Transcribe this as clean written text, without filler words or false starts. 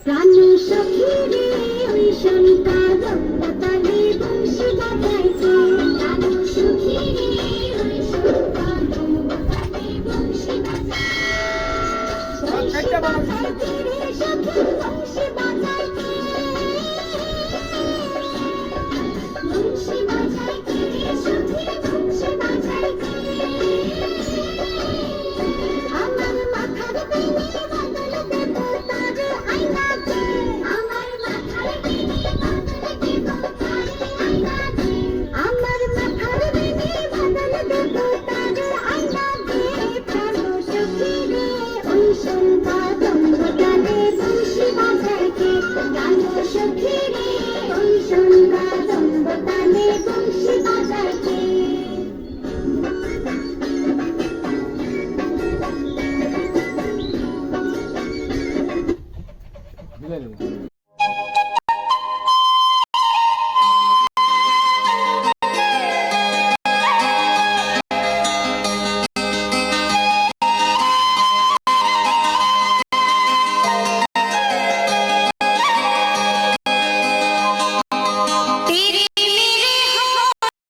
প্রাণ সখী রে ওই সন্তা দম্পতালে বংশী বাজাইছে প্রাণ সখী রে ওই সন্তা দম্পতালে বংশী বাজাইছে রে সখী বংশী বাজাইছে বংশী বাজাইছে রে সখী বংশী বাজাইছে আমার মাথার বেনি বদল দেব তার আইনাতে আমার মাথার বেনি বদল দেব তার আইনাতে আমার মাথার বেনি বদল দেব তার আইনাতে প্রাণ সখী রে ওই সন্তা দম্পতালে বংশী বাজাইছে প্রাণ সখী রে ওই সন্তা দম্পতালে বংশী বাজাইছে বিদায় নেব।